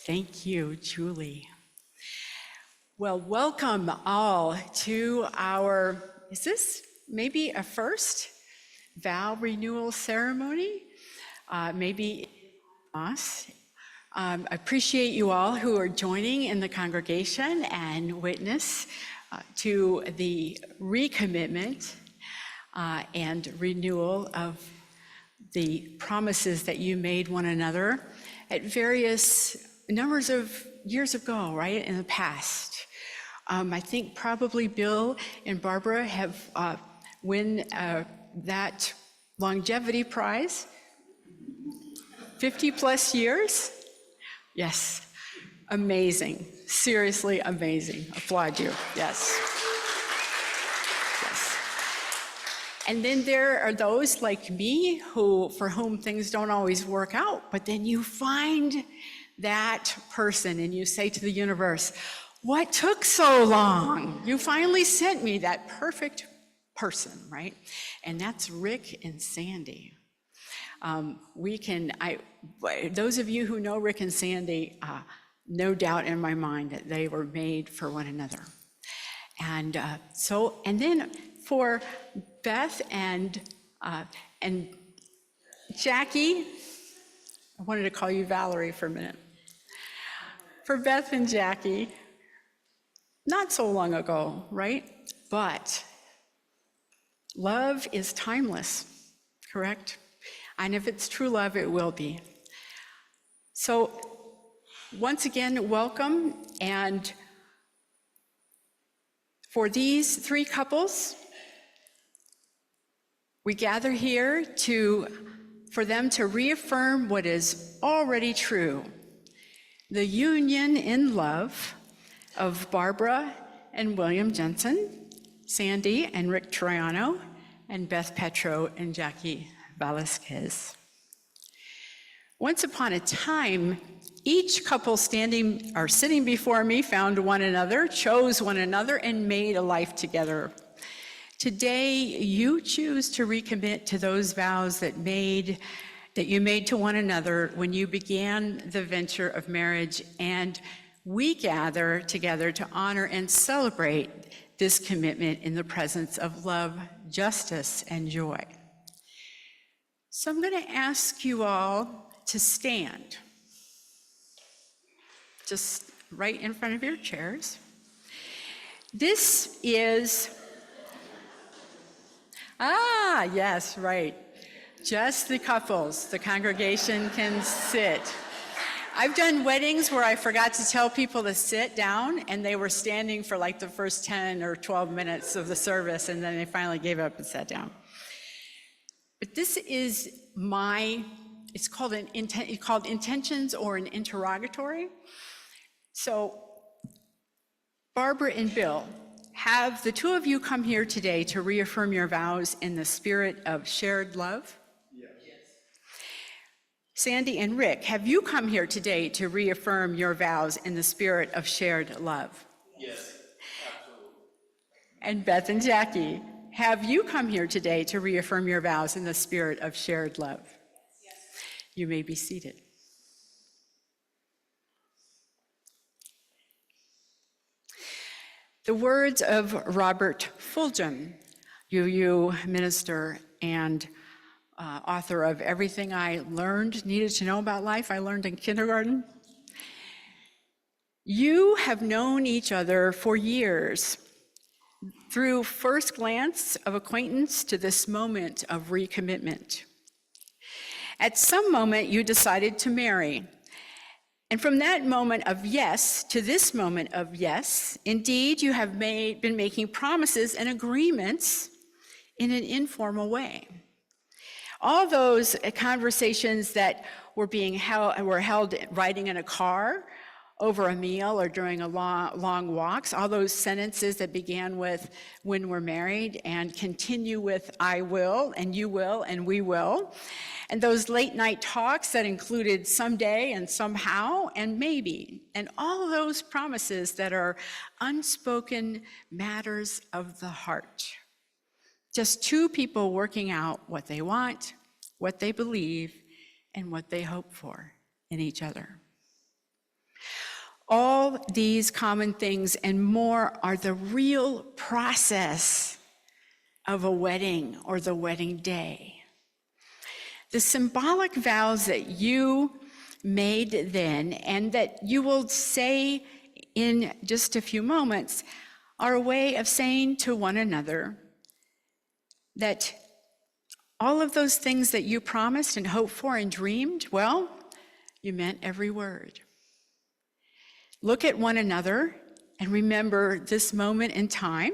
Thank you, Julie. Well, welcome all to our, is this maybe a first vow renewal ceremony? Maybe us. I appreciate you all who are joining in the congregation and witness to the recommitment and renewal of the promises that you made one another at various numbers of years ago, right, in the past. I think probably Bill and Barbara have won that longevity prize, 50 plus years. Yes, amazing, seriously amazing. Applaud you, yes. Yes. And then there are those like me for whom things don't always work out, but then you find that person and you say to the universe, what took so long? You finally sent me that perfect person, right? And that's Rick and Sandy. Those of you who know Rick and Sandy, no doubt in my mind that they were made for one another. And then for Beth and Jackie, I wanted to call you Valerie for a minute. For Beth and Jackie, not so long ago, right? But love is timeless, correct? And if it's true love, it will be. So once again, welcome. And for these three couples, we gather here for them to reaffirm what is already true. The union in love of Barbara and William Jensen, Sandy and Rick Troiano, and Beth Petro and Jackie Velasquez. Once upon a time, each couple sitting before me found one another, chose one another, and made a life together. Today, you choose to recommit to those vows that you made to one another when you began the venture of marriage, and we gather together to honor and celebrate this commitment in the presence of love, justice, and joy. So I'm going to ask you all to stand, just right in front of your chairs. This is, yes, right. Just the couples. The congregation can sit. I've done weddings where I forgot to tell people to sit down, and they were standing for like the first 10 or 12 minutes of the service, and then they finally gave up and sat down. But this is it's called intentions or an interrogatory. So Barbara and Bill, have the two of you come here today to reaffirm your vows in the spirit of shared love? Yes. Sandy and Rick, have you come here today to reaffirm your vows in the spirit of shared love? Yes, absolutely. And Beth and Jackie, have you come here today to reaffirm your vows in the spirit of shared love? Yes. You may be seated. The words of Robert Fulghum, UU minister and author of Everything I Needed to Know About Life, I learned in kindergarten. You have known each other for years, through first glance of acquaintance to this moment of recommitment. At some moment, you decided to marry. And from that moment of yes to this moment of yes, indeed, you have been making promises and agreements in an informal way. All those conversations that were held riding in a car, over a meal, or during long walks, all those sentences that began with "when we're married" and continue with "I will," and "you will," and "we will," and those late night talks that included "someday" and "somehow" and "maybe," and all those promises that are unspoken matters of the heart. Just two people working out what they want, what they believe, and what they hope for in each other. All these common things and more are the real process of a wedding or the wedding day. The symbolic vows that you made then and that you will say in just a few moments are a way of saying to one another that all of those things that you promised and hoped for and dreamed, well, you meant every word. Look at one another and remember this moment in time.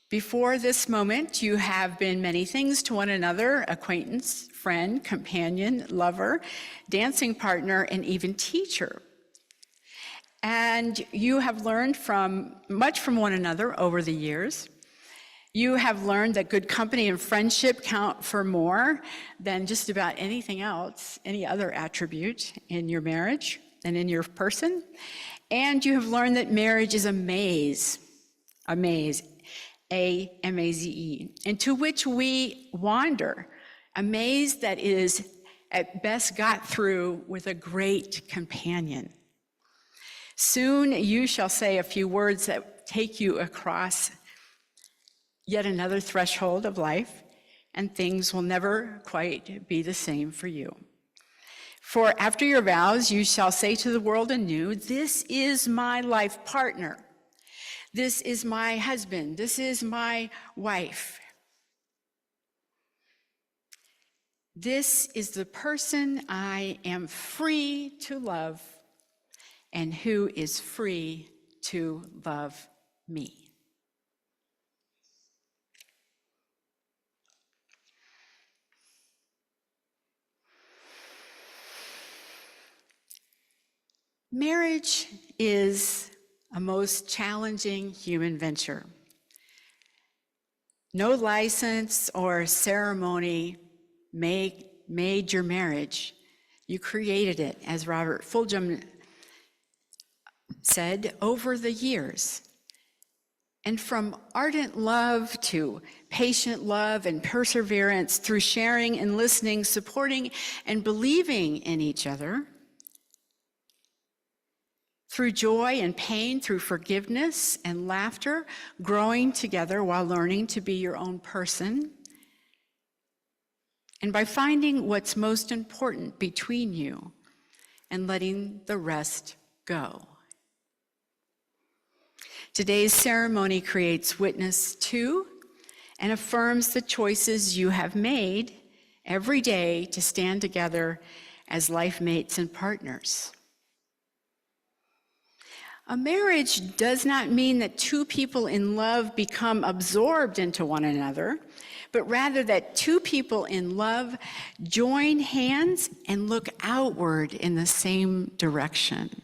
Before this moment, you have been many things to one another: acquaintance, friend, companion, lover, dancing partner, and even teacher. And you have learned much from one another over the years. You have learned that good company and friendship count for more than just about anything else, any other attribute in your marriage and in your person. And you have learned that marriage is a maze, A-M-A-Z-E, into which we wander, a maze that is at best got through with a great companion. Soon you shall say a few words that take you across yet another threshold of life, and things will never quite be the same for you. For after your vows, you shall say to the world anew, "This is my life partner. This is my husband. This is my wife. This is the person I am free to love and who is free to love me." Marriage is a most challenging human venture. No license or ceremony made your marriage. You created it, as Robert Fulghum said, over the years. And from ardent love to patient love and perseverance, through sharing and listening, supporting and believing in each other, through joy and pain, through forgiveness and laughter, growing together while learning to be your own person, and by finding what's most important between you and letting the rest go. Today's ceremony creates witness to and affirms the choices you have made every day to stand together as life mates and partners. A marriage does not mean that two people in love become absorbed into one another, but rather that two people in love join hands and look outward in the same direction.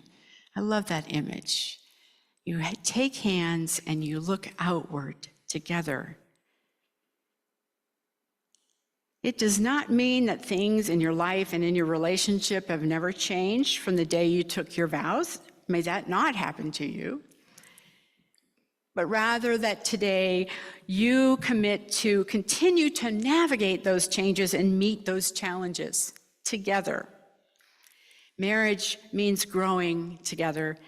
I love that image. You take hands and you look outward together. It does not mean that things in your life and in your relationship have never changed from the day you took your vows. May that not happen to you. But rather that today you commit to continue to navigate those changes and meet those challenges together. Marriage means growing together,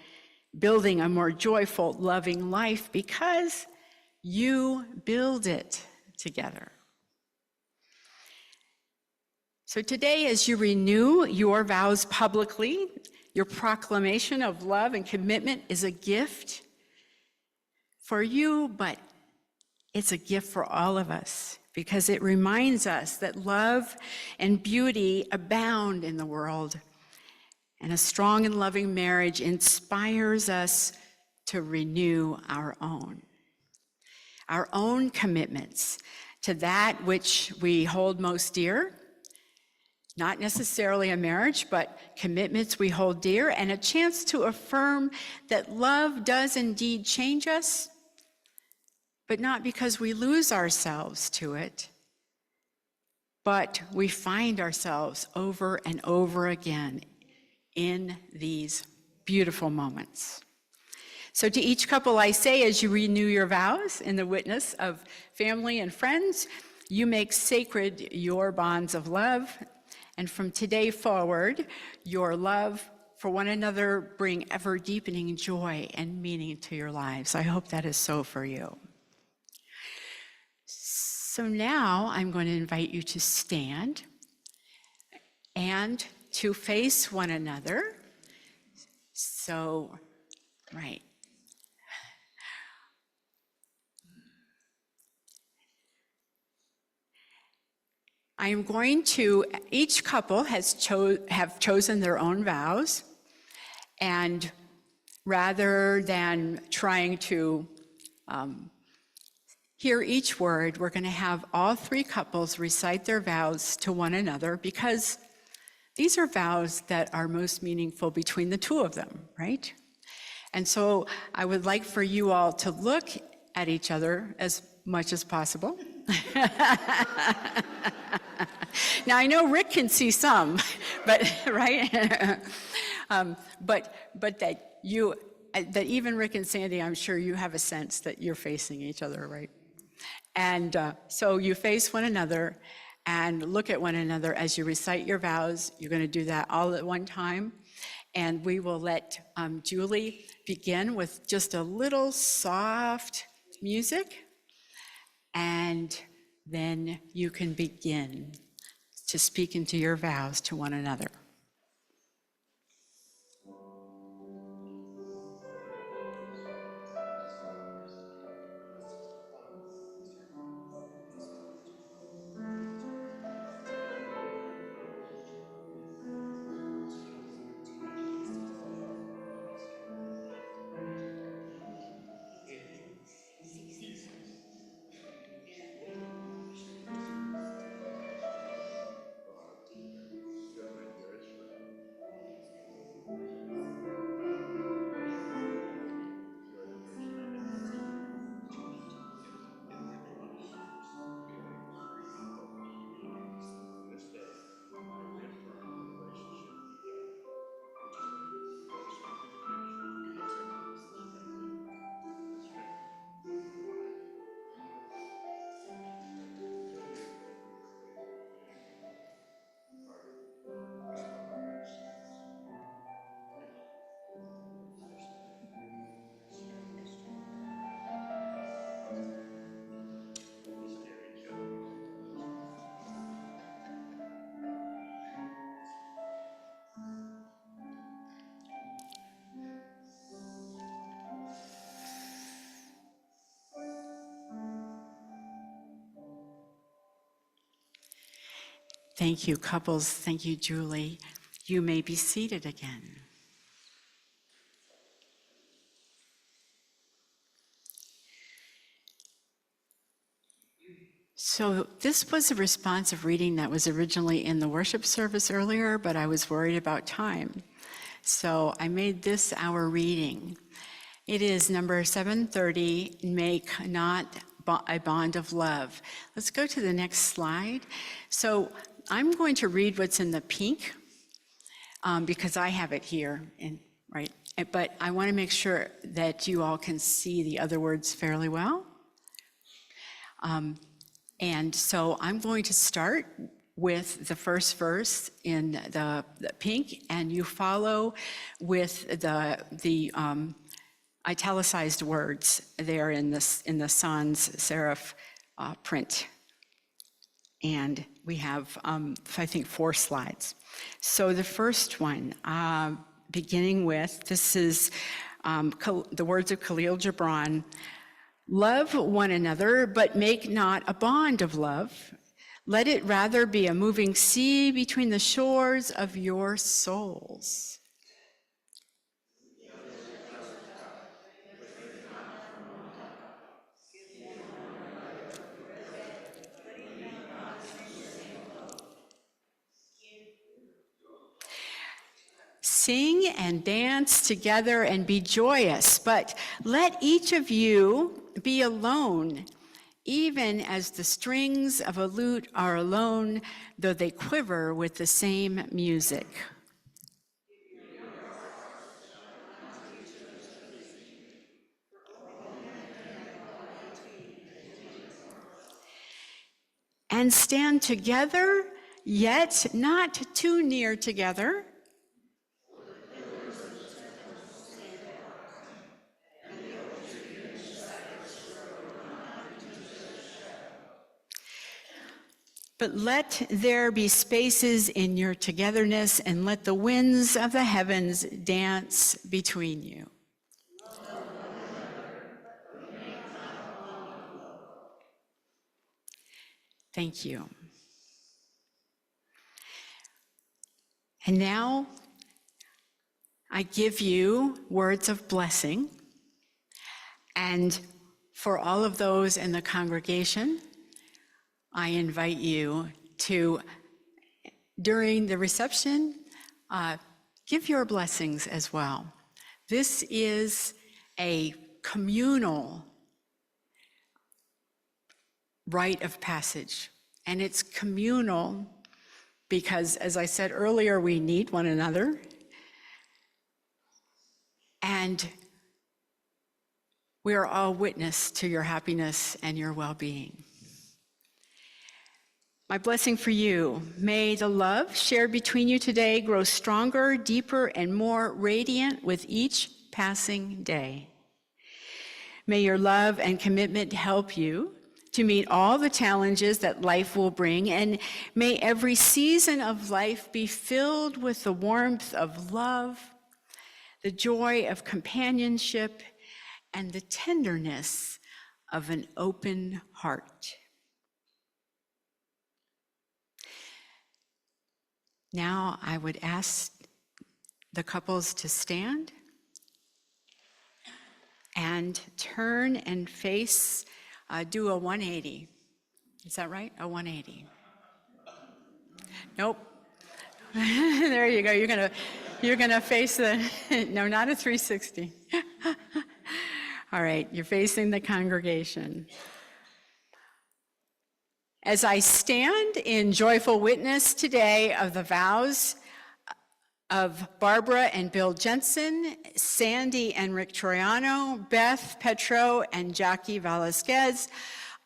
building a more joyful, loving life because you build it together. So today, as you renew your vows publicly, your proclamation of love and commitment is a gift for you, but it's a gift for all of us because it reminds us that love and beauty abound in the world, and a strong and loving marriage inspires us to renew our own commitments to that which we hold most dear. Not necessarily a marriage, but commitments we hold dear, and a chance to affirm that love does indeed change us, but not because we lose ourselves to it, but we find ourselves over and over again in these beautiful moments. So to each couple I say, as you renew your vows in the witness of family and friends, you make sacred your bonds of love. And from today forward, your love for one another bring ever deepening joy and meaning to your lives. I hope that is so for you. So now I'm going to invite you to stand and to face one another. So, right. I am going to, each couple have chosen their own vows, and rather than trying to hear each word, we're going to have all three couples recite their vows to one another because these are vows that are most meaningful between the two of them, right? And so I would like for you all to look at each other as much as possible. Now, I know Rick can see some, but right? But that even Rick and Sandy, I'm sure you have a sense that you're facing each other, right? And so you face one another and look at one another as you recite your vows. You're going to do that all at one time. And we will let Julie begin with just a little soft music. And then you can begin to speak into your vows to one another. Thank you, couples. Thank you, Julie. You may be seated again. So this was a responsive reading that was originally in the worship service earlier, but I was worried about time. So I made this our reading. It is number 730, Make Not a Bond of Love. Let's go to the next slide. So I'm going to read what's in the pink because I have it here, right? But I want to make sure that you all can see the other words fairly well. And so I'm going to start with the first verse in the pink, and you follow with the italicized words there in the sans serif print. And we have, I think, 4 slides. So the first one, beginning with, this is the words of Khalil Gibran. Love one another, but make not a bond of love. Let it rather be a moving sea between the shores of your souls. Sing and dance together and be joyous, but let each of you be alone, even as the strings of a lute are alone, though they quiver with the same music. And stand together, yet not too near together. But let there be spaces in your togetherness, and let the winds of the heavens dance between you. Thank you. And now I give you words of blessing. And for all of those in the congregation, I invite you to, during the reception, give your blessings as well. This is a communal rite of passage, and it's communal because, as I said earlier, we need one another, and we are all witness to your happiness and your well-being. My blessing for you, may the love shared between you today grow stronger, deeper, and more radiant with each passing day. May your love and commitment help you to meet all the challenges that life will bring, and may every season of life be filled with the warmth of love, the joy of companionship, and the tenderness of an open heart. Now I would ask the couples to stand and turn and face, do a 180. Is that right? A 180. Nope. There you go. You're gonna face the, no, not a 360. All right, you're facing the congregation. As I stand in joyful witness today of the vows of Barbara and Bill Jensen, Sandy and Rick Troiano, Beth Petro and Jackie Velasquez,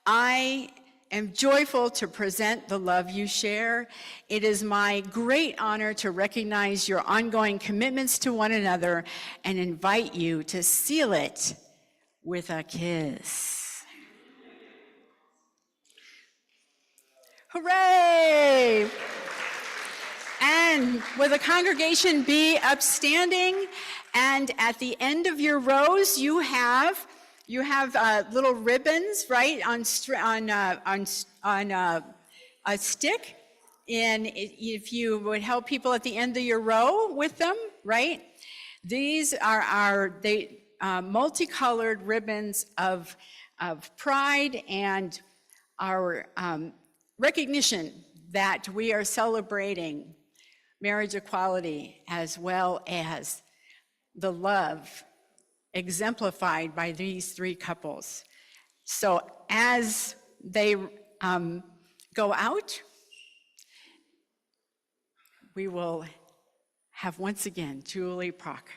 I am joyful to present the love you share. It is my great honor to recognize your ongoing commitments to one another and invite you to seal it with a kiss. Hooray! And will the congregation be upstanding? And at the end of your rows, you have little ribbons, right, on a stick, and if you would help people at the end of your row with them, right? These are our multicolored ribbons of pride and our recognition that we are celebrating marriage equality as well as the love exemplified by these three couples. So as they go out, we will have once again Julie Prock.